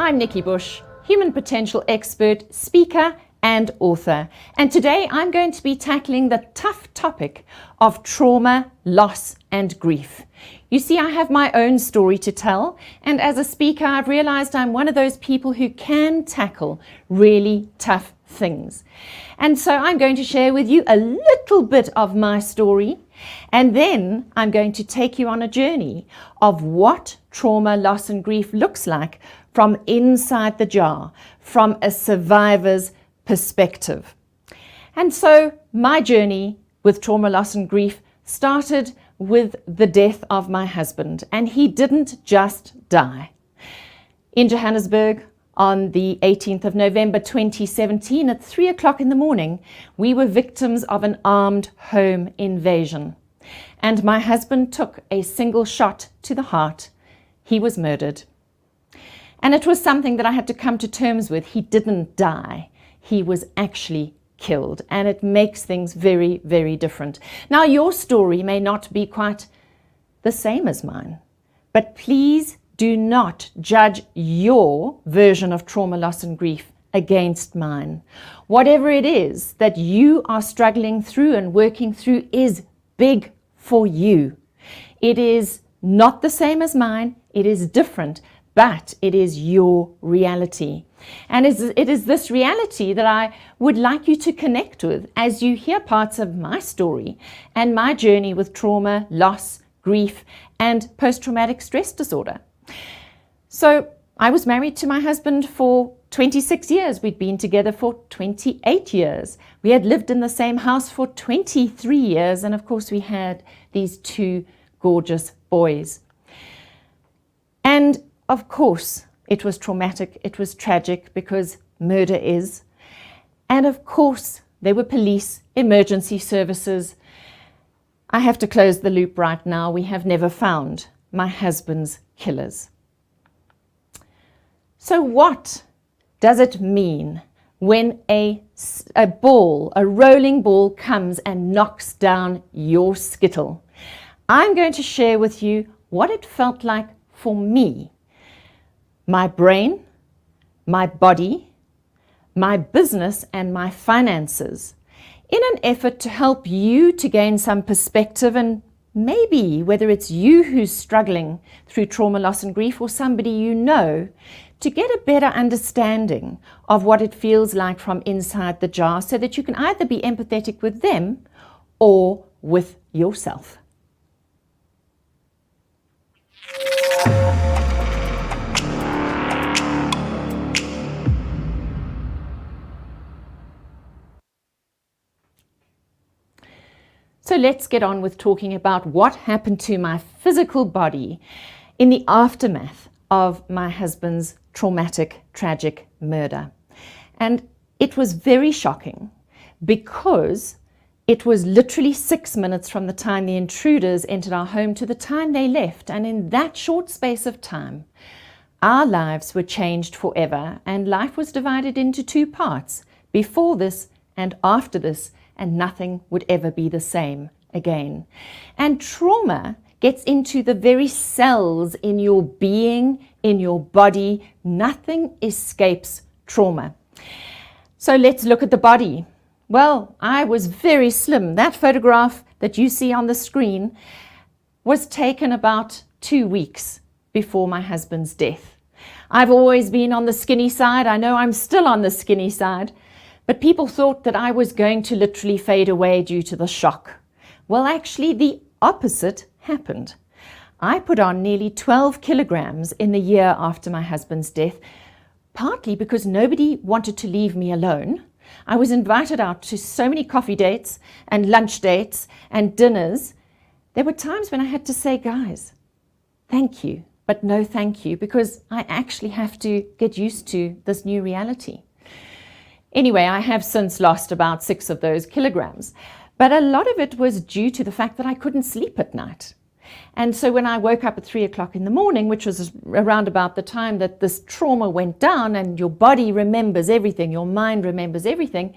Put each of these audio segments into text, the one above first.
I'm Nikki Bush, human potential expert, speaker and author. And today I'm going to be tackling the tough topic of trauma, loss and grief. You see, I have my own story to tell, and as a speaker I've realized I'm one of those people who can tackle really tough things. And so I'm going to share with you a little bit of my story, and then I'm going to take you on a journey of what trauma, loss and grief looks like from inside the jar, from a survivor's perspective. And so my journey with trauma, loss and grief started with the death of my husband, and he didn't just die. In Johannesburg, on the 18th of November 2017 at 3 o'clock in the morning, we were victims of an armed home invasion. And my husband took a single shot to the heart. He was murdered. And it was something that I had to come to terms with. He didn't die. He was actually killed. And it makes things very, very different. Now, your story may not be quite the same as mine, but please do not judge your version of trauma, loss and grief against mine. Whatever it is that you are struggling through and working through is big for you. It is not the same as mine. It is different, but it is your reality. And it is this reality that I would like you to connect with as you hear parts of my story and my journey with trauma, loss, grief, and post-traumatic stress disorder. So I was married to my husband for 26 years. We'd been together for 28 years. We had lived in the same house for 23 years. And of course, we had these two gorgeous boys. And of course, it was traumatic. It was tragic because murder is. And of course, there were police, emergency services. I have to close the loop right now. We have never found my husband's killers. So what does it mean when a rolling ball comes and knocks down your skittle? I'm going to share with you what it felt like for me, my brain, my body, my business, and my finances, in an effort to help you to gain some perspective, and maybe whether it's you who's struggling through trauma, loss and grief, or somebody you know, to get a better understanding of what it feels like from inside the jar, so that you can either be empathetic with them or with yourself. So let's get on with talking about what happened to my physical body in the aftermath of my husband's traumatic, tragic murder. And it was very shocking because it was literally 6 minutes from the time the intruders entered our home to the time they left. And in that short space of time, our lives were changed forever, and life was divided into two parts, before this and after this, and nothing would ever be the same again. And trauma gets into the very cells in your being, in your body. Nothing escapes trauma. So let's look at the body. Well, I was very slim. That photograph that you see on the screen was taken about 2 weeks before my husband's death. I've always been on the skinny side. I know I'm still on the skinny side, but people thought that I was going to literally fade away due to the shock. Well, actually, the opposite happened. I put on nearly 12 kilograms in the year after my husband's death, partly because nobody wanted to leave me alone. I was invited out to so many coffee dates and lunch dates and dinners. There were times when I had to say, guys, thank you, but no thank you, because I actually have to get used to this new reality. Anyway, I have since lost about 6 of those kilograms. But a lot of it was due to the fact that I couldn't sleep at night. And so when I woke up at 3 o'clock in the morning, which was around about the time that this trauma went down and your body remembers everything, your mind remembers everything,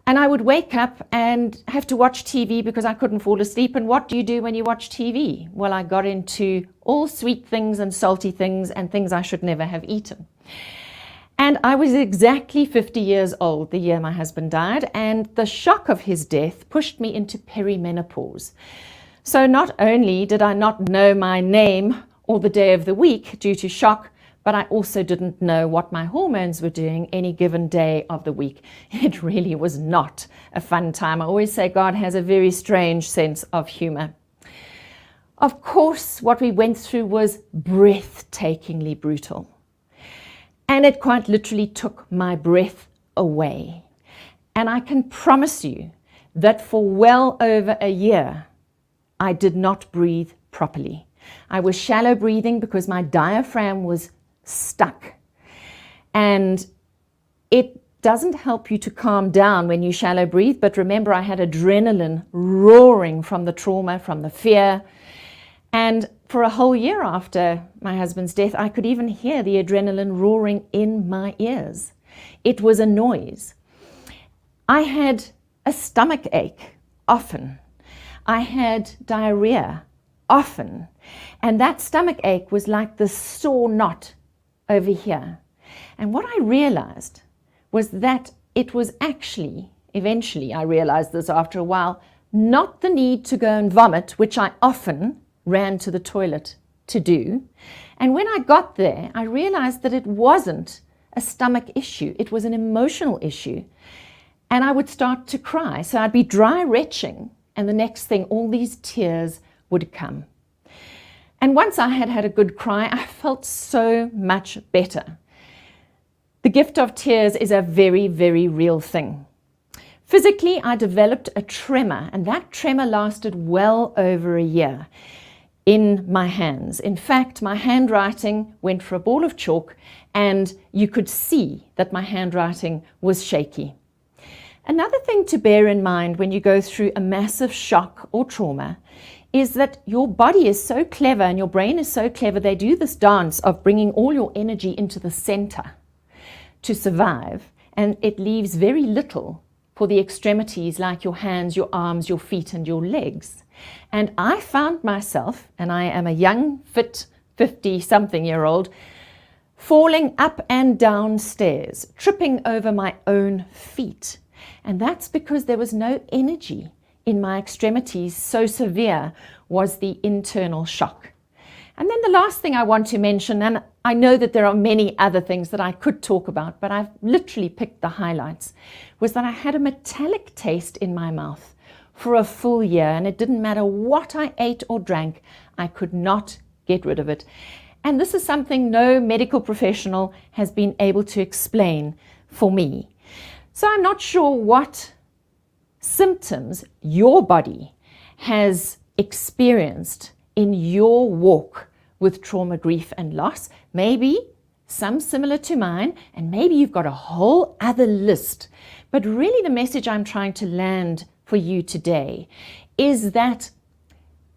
and I would wake up and have to watch TV because I couldn't fall asleep. And what do you do when you watch TV? Well, I got into all sweet things and salty things and things I should never have eaten. And I was exactly 50 years old the year my husband died, and the shock of his death pushed me into perimenopause. So not only did I not know my name or the day of the week due to shock, but I also didn't know what my hormones were doing any given day of the week. It really was not a fun time. I always say God has a very strange sense of humor. Of course, what we went through was breathtakingly brutal. And it quite literally took my breath away. And I can promise you that for well over a year, I did not breathe properly. I was shallow breathing because my diaphragm was stuck. And it doesn't help you to calm down when you shallow breathe, but remember, I had adrenaline roaring from the trauma, from the fear. And for a whole year after my husband's death, I could even hear the adrenaline roaring in my ears. It was a noise. I had a stomach ache often. I had diarrhea often. And that stomach ache was like the sore knot over here. And what I realized was that it was actually, eventually I realized this after a while, not the need to go and vomit, which I often ran to the toilet to do. And when I got there, I realized that it wasn't a stomach issue. It was an emotional issue. And I would start to cry. So I'd be dry retching, and the next thing, all these tears would come. And once I had had a good cry, I felt so much better. The gift of tears is a very, very real thing. Physically, I developed a tremor, and that tremor lasted well over a year in my hands. In fact, my handwriting went for a ball of chalk, and you could see that my handwriting was shaky. Another thing to bear in mind when you go through a massive shock or trauma is that your body is so clever and your brain is so clever, they do this dance of bringing all your energy into the center to survive, and it leaves very little for the extremities like your hands, your arms, your feet, and your legs. And I found myself, and I am a young, fit, 50-something-year-old, falling up and down stairs, tripping over my own feet. And that's because there was no energy in my extremities, so severe was the internal shock. And then the last thing I want to mention, and I know that there are many other things that I could talk about, but I've literally picked the highlights, was that I had a metallic taste in my mouth for a full year, and it didn't matter what I ate or drank, I could not get rid of it. And this is something no medical professional has been able to explain for me. So I'm not sure what symptoms your body has experienced in your walk with trauma, grief, and loss. Maybe some similar to mine, and maybe you've got a whole other list. But really the message I'm trying to land for you today is that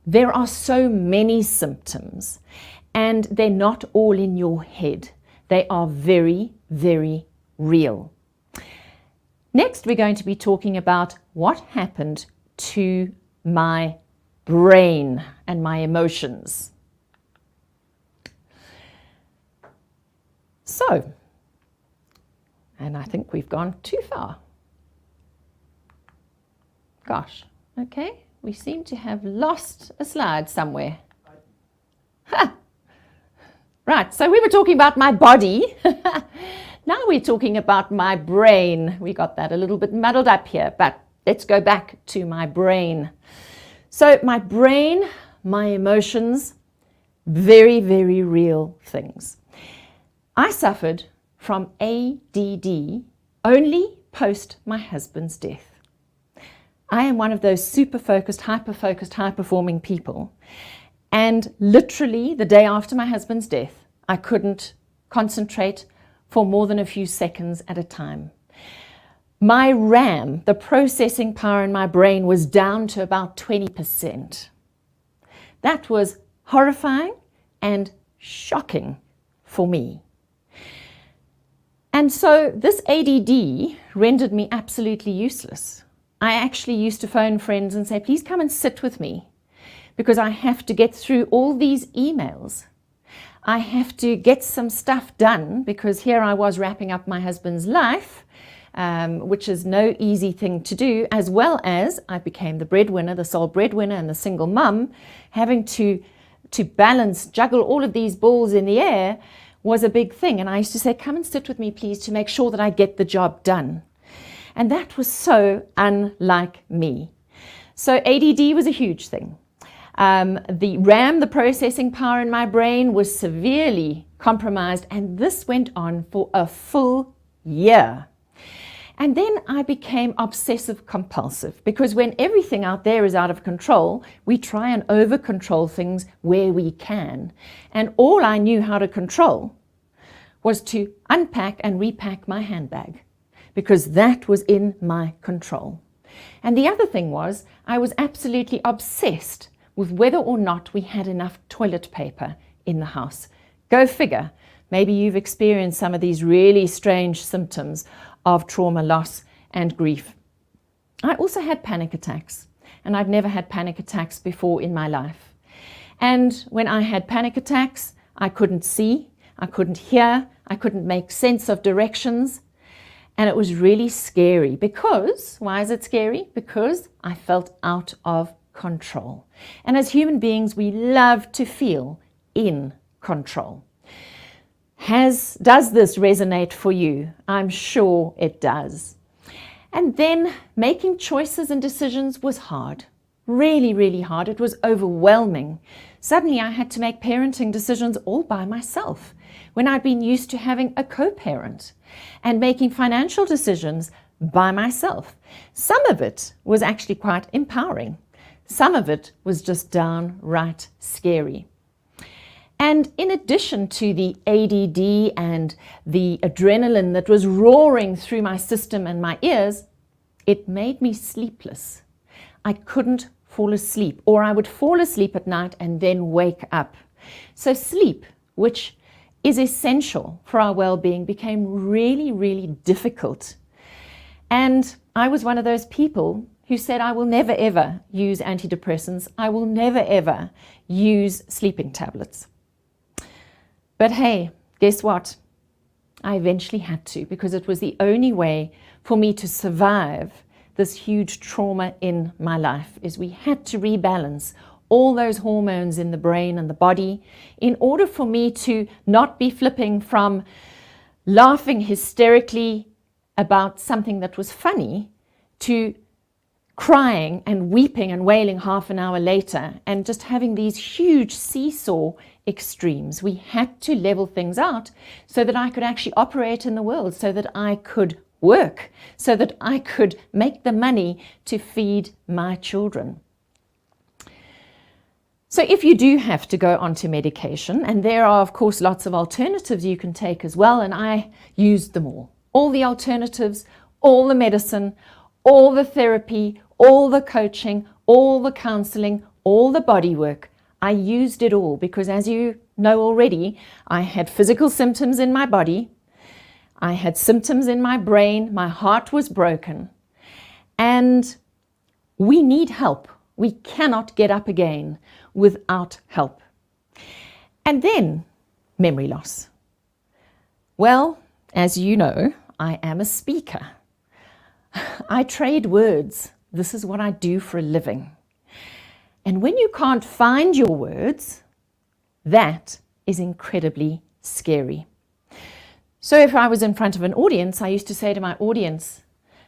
there are so many symptoms, and they're not all in your head. They are very, very real. Next, we're going to be talking about what happened to my brain and my emotions. So, and I think we've gone too far. Gosh, okay, we seem to have lost a slide somewhere. Ha! Right, so we were talking about my body. Now we're talking about my brain. We got that a little bit muddled up here, but let's go back to my brain. So my brain, my emotions, very, very real things. I suffered from ADD only post my husband's death. I am one of those super focused, high-performing people. And literally the day after my husband's death, I couldn't concentrate for more than a few seconds at a time. My RAM, the processing power in my brain, was down to about 20%. That was horrifying and shocking for me. And so this ADD rendered me absolutely useless. I actually used to phone friends and say, please come and sit with me because I have to get through all these emails. I have to get some stuff done, because here I was wrapping up my husband's life, which is no easy thing to do, as well as I became the breadwinner, the sole breadwinner and the single mum. Having to balance, juggle all of these balls in the air was a big thing. And I used to say, come and sit with me, please, to make sure that I get the job done. And that was so unlike me. So ADD was a huge thing. The RAM, the processing power in my brain, was severely compromised, and this went on for a full year. And then I became obsessive compulsive, because when everything out there is out of control, we try and over control things where we can. And all I knew how to control was to unpack and repack my handbag, because that was in my control. And the other thing was, I was absolutely obsessed with whether or not we had enough toilet paper in the house. Go figure. Maybe you've experienced some of these really strange symptoms of trauma, loss, and grief. I also had panic attacks, and I've never had panic attacks before in my life. And when I had panic attacks, I couldn't see, I couldn't hear, I couldn't make sense of directions. And it was really scary, because, why is it scary? Because I felt out of control. And as human beings, we love to feel in control. Does this resonate for you? I'm sure it does. And then making choices and decisions was hard. Really, really hard. It was overwhelming. Suddenly I had to make parenting decisions all by myself, when I'd been used to having a co-parent, and making financial decisions by myself. Some of it was actually quite empowering. Some of it was just downright scary. And in addition to the ADD and the adrenaline that was roaring through my system and my ears, it made me sleepless. I couldn't fall asleep, or I would fall asleep at night and then wake up. So sleep, which is essential for our well-being, became really, really difficult. And I was one of those people who said, I will never ever use antidepressants. I will never ever use sleeping tablets. But hey, guess what? I eventually had to, because it was the only way for me to survive this huge trauma in my life. Is we had to rebalance all those hormones in the brain and the body in order for me to not be flipping from laughing hysterically about something that was funny to crying and weeping and wailing half an hour later, and just having these huge seesaw extremes. We had to level things out so that I could actually operate in the world, so that I could work, so that I could make the money to feed my children. So if you do have to go onto medication, and there are of course lots of alternatives you can take as well, and I used them all the alternatives, all the medicine, all the therapy, all the coaching, all the counseling, all the body work. I used it all, because as you know already, I had physical symptoms in my body, I had symptoms in my brain, my heart was broken, and we need help. We cannot get up again without help. And then memory loss. Well, as you know, I am a speaker. I trade words. This is what I do for a living. And when you can't find your words, that is incredibly scary. So if I was in front of an audience, I used to say to my audience,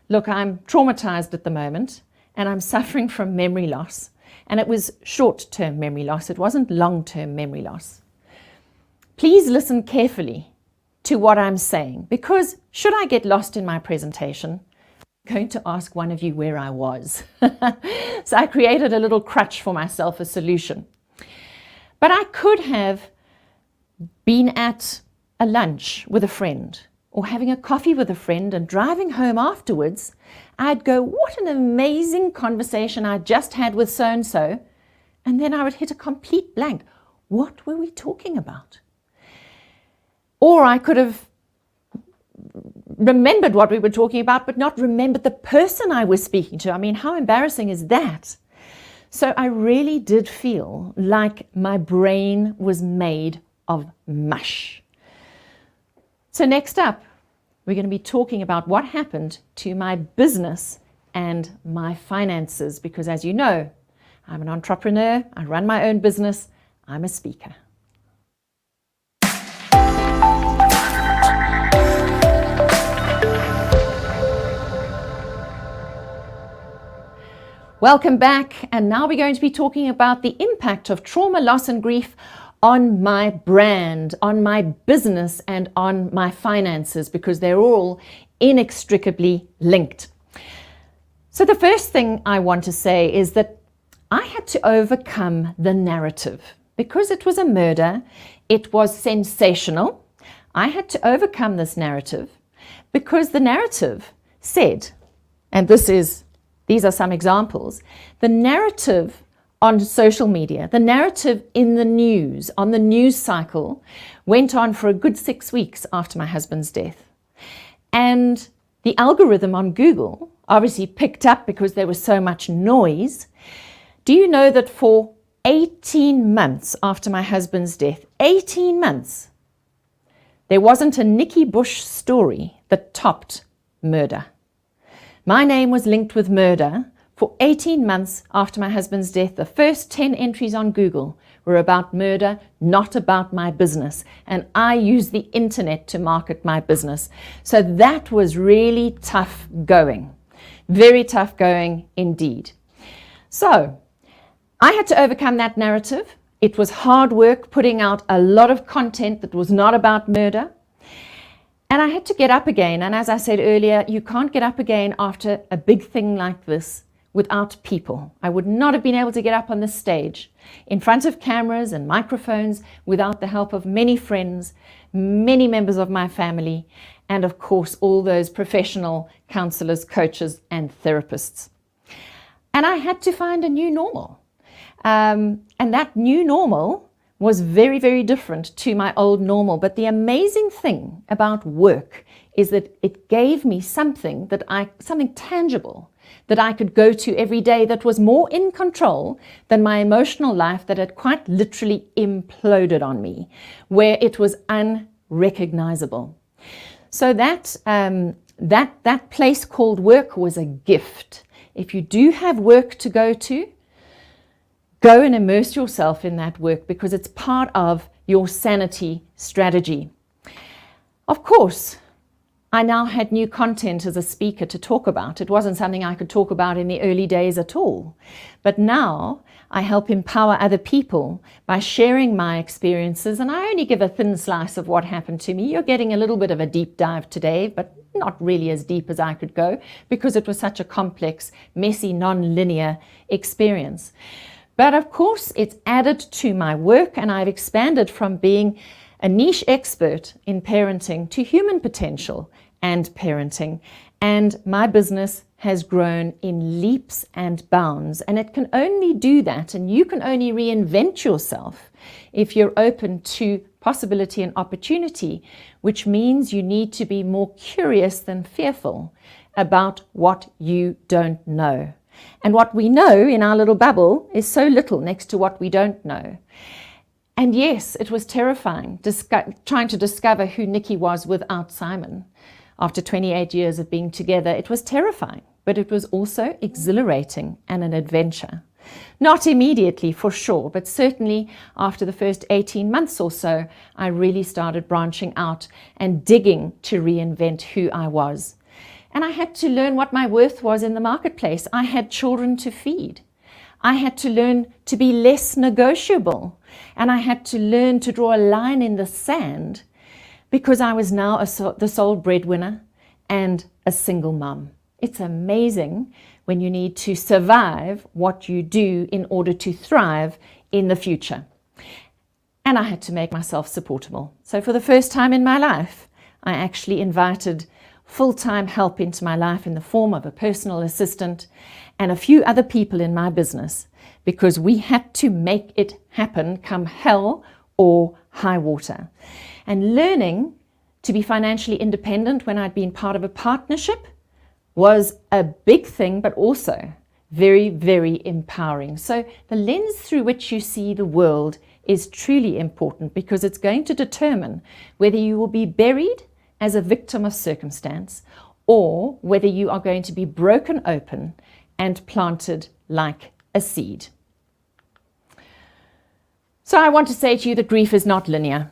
look, I'm traumatized at the moment, and I'm suffering from memory loss. And it was short-term memory loss. It wasn't long-term memory loss. Please listen carefully to what I'm saying, because should I get lost in my presentation, I'm going to ask one of you where I was. So I created a little crutch for myself, a solution. But I could have been at a lunch with a friend, or having a coffee with a friend, and driving home afterwards, I'd go, what an amazing conversation I just had with so-and-so. And then I would hit a complete blank. What were we talking about? Or I could have remembered what we were talking about, but not remembered the person I was speaking to. I mean, how embarrassing is that? So I really did feel like my brain was made of mush. So next up, we're going to be talking about what happened to my business and my finances, because as you know, I'm an entrepreneur, I run my own business, I'm a speaker. Welcome back, and now we're going to be talking about the impact of trauma, loss and grief on my brand, on my business and on my finances, because they're all inextricably linked. So the first thing I want to say is that I had to overcome the narrative. Because it was a murder, it was sensational. I had to overcome this narrative because the narrative said, and these are some examples, the narrative on social media, the narrative in the news, on the news cycle, went on for a good 6 weeks after my husband's death. And the algorithm on Google obviously picked up because there was so much noise. Do you know that for 18 months after my husband's death, 18 months, there wasn't a Nikki Bush story that topped murder? My name was linked with murder for 18 months after my husband's death. The first 10 entries on Google were about murder, not about my business. And I used the internet to market my business. So that was really tough going. Very tough going indeed. So I had to overcome that narrative. It was hard work putting out a lot of content that was not about murder. And I had to get up again. And as I said earlier, you can't get up again after a big thing like this without people. I would not have been able to get up on this stage in front of cameras and microphones without the help of many friends, many members of my family, and of course, all those professional counselors, coaches, and therapists. And I had to find a new normal. And that new normal was very, very different to my old normal. But the amazing thing about work is that it gave me something tangible that I could go to every day that was more in control than my emotional life that had quite literally imploded on me, where it was unrecognizable. So that place called work was a gift. If you do have work to go to, go and immerse yourself in that work because it's part of your sanity strategy. Of course, I now had new content as a speaker to talk about. It wasn't something I could talk about in the early days at all. But now I help empower other people by sharing my experiences, and I only give a thin slice of what happened to me. You're getting a little bit of a deep dive today, but not really as deep as I could go because it was such a complex, messy, non-linear experience. But of course, it's added to my work, and I've expanded from being a niche expert in parenting to human potential and parenting. And my business has grown in leaps and bounds. And it can only do that, and you can only reinvent yourself if you're open to possibility and opportunity, which means you need to be more curious than fearful about what you don't know. And what we know in our little bubble is so little next to what we don't know. And yes, it was terrifying trying to discover who Nikki was without Simon. After 28 years of being together, it was terrifying, but it was also exhilarating and an adventure. Not immediately, for sure, but certainly after the first 18 months or so, I really started branching out and digging to reinvent who I was. And I had to learn what my worth was in the marketplace. I had children to feed. I had to learn to be less negotiable. And I had to learn to draw a line in the sand because I was now the sole breadwinner and a single mom. It's amazing when you need to survive what you do in order to thrive in the future. And I had to make myself supportable. So for the first time in my life, I actually invited full-time help into my life in the form of a personal assistant and a few other people in my business because we had to make it happen come hell or high water. And learning to be financially independent when I'd been part of a partnership was a big thing, but also very, very empowering. So the lens through which you see the world is truly important because it's going to determine whether you will be buried as a victim of circumstance or whether you are going to be broken open and planted like a seed. So I want to say to you that grief is not linear.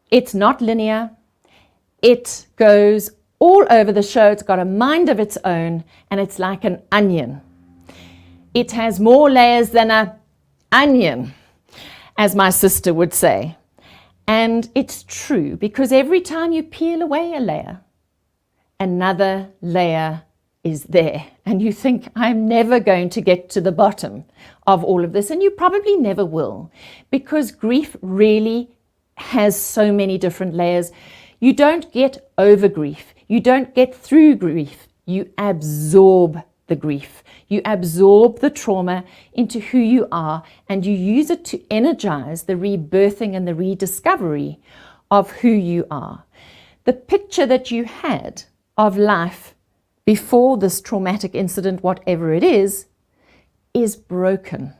It's not linear. It goes all over the show. It's got a mind of its own, and it's like an onion. It has more layers than an onion, as my sister would say. And it's true, because every time you peel away a layer, another layer is there. And you think, I'm never going to get to the bottom of all of this. And you probably never will, because grief really has so many different layers. You don't get over grief. You don't get through grief. You absorb the grief. You absorb the trauma into who you are, and you use it to energize the rebirthing and the rediscovery of who you are. The picture that you had of life before this traumatic incident, whatever it is broken.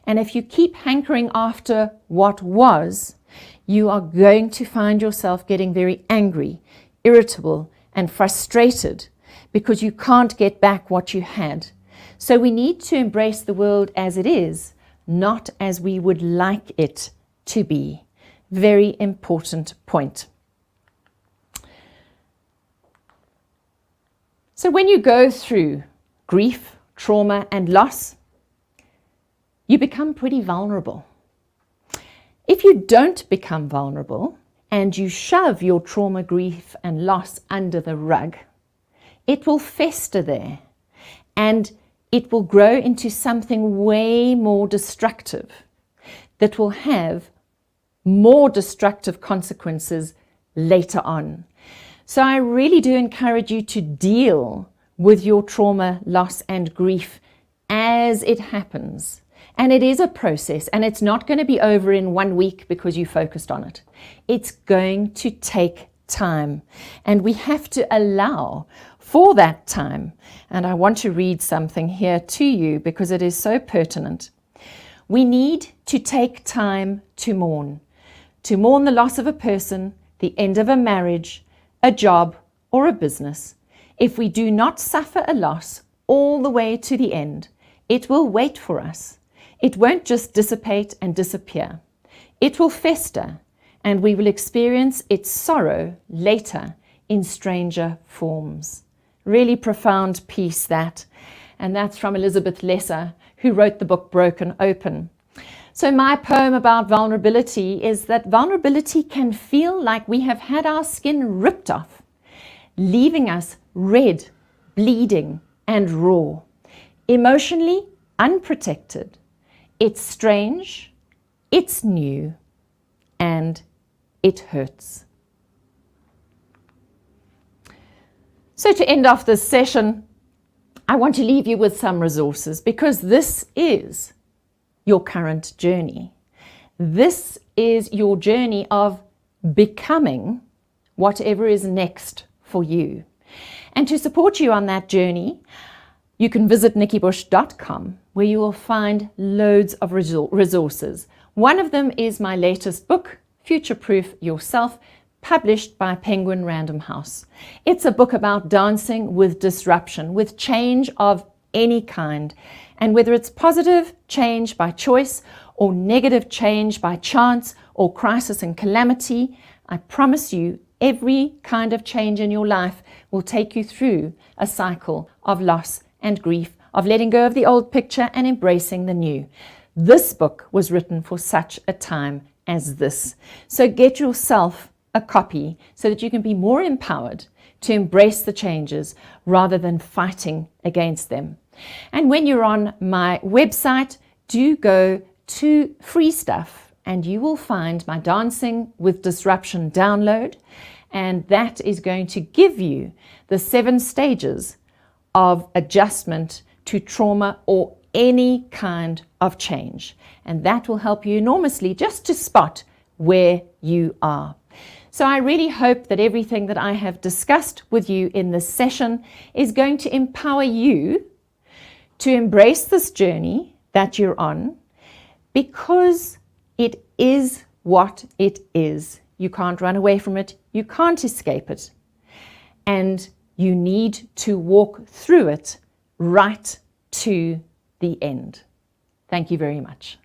And if you keep hankering after what was, you are going to find yourself getting very angry, irritable, and frustrated because you can't get back what you had. So we need to embrace the world as it is, not as we would like it to be. Very important point. So when you go through grief, trauma, and loss, you become pretty vulnerable. If you don't become vulnerable and you shove your trauma, grief, and loss under the rug, it will fester there and it will grow into something way more destructive that will have more destructive consequences later on. So I really do encourage you to deal with your trauma, loss, and grief as it happens. And it is a process, and it's not going to be over in 1 week because you focused on it. It's going to take time, and we have to allow for that time. And I want to read something here to you because it is so pertinent. We need to take time to mourn the loss of a person, the end of a marriage, a job, or a business. If we do not suffer a loss all the way to the end, it will wait for us. It won't just dissipate and disappear. It will fester, and we will experience its sorrow later in stranger forms. Really profound piece, that. And that's from Elizabeth Lesser, who wrote the book Broken Open. So my poem about vulnerability is that vulnerability can feel like we have had our skin ripped off, leaving us red, bleeding, and raw, emotionally unprotected. It's strange, it's new, and it hurts. So to end off this session, I want to leave you with some resources, because this is your current journey. This is your journey of becoming whatever is next for you. And to support you on that journey, you can visit nikkibush.com, where you will find loads of resources. One of them is my latest book, Future-Proof Yourself, published by Penguin Random House. It's a book about dancing with disruption, with change of any kind. And whether it's positive change by choice or negative change by chance or crisis and calamity, I promise you every kind of change in your life will take you through a cycle of loss and grief, of letting go of the old picture and embracing the new. This book was written for such a time as this. So get yourself a copy so that you can be more empowered to embrace the changes rather than fighting against them. And when you're on my website, do go to free stuff and you will find my Dancing with Disruption download. And that is going to give you the 7 stages of adjustment to trauma or any kind of change. And that will help you enormously just to spot where you are. So I really hope that everything that I have discussed with you in this session is going to empower you to embrace this journey that you're on, because It is what it is. You can't run away from it. You can't escape it. And you need to walk through it right to the end. Thank you very much.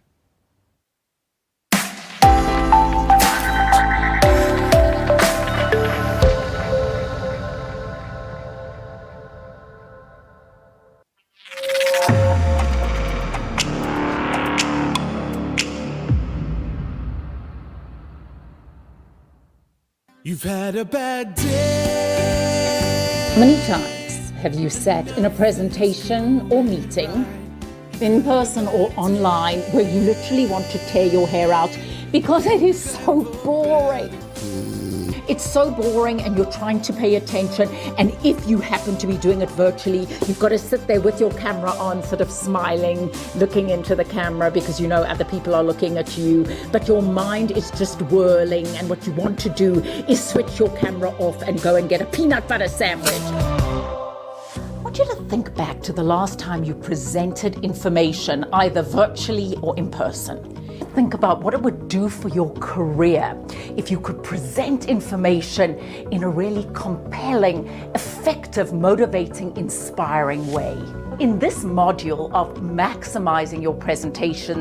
You've had a bad day. How many times have you sat in a presentation or meeting, in person or online, where you literally want to tear your hair out because it is so boring? It's so boring and you're trying to pay attention, and if you happen to be doing it virtually, you've got to sit there with your camera on, sort of smiling, looking into the camera because you know other people are looking at you, but your mind is just whirling, and what you want to do is switch your camera off and go and get a peanut butter sandwich. I want you to think back to the last time you presented information, either virtually or in person. Think about what it would do for your career if you could present information in a really compelling, effective, motivating, inspiring way. In this module of maximizing your presentations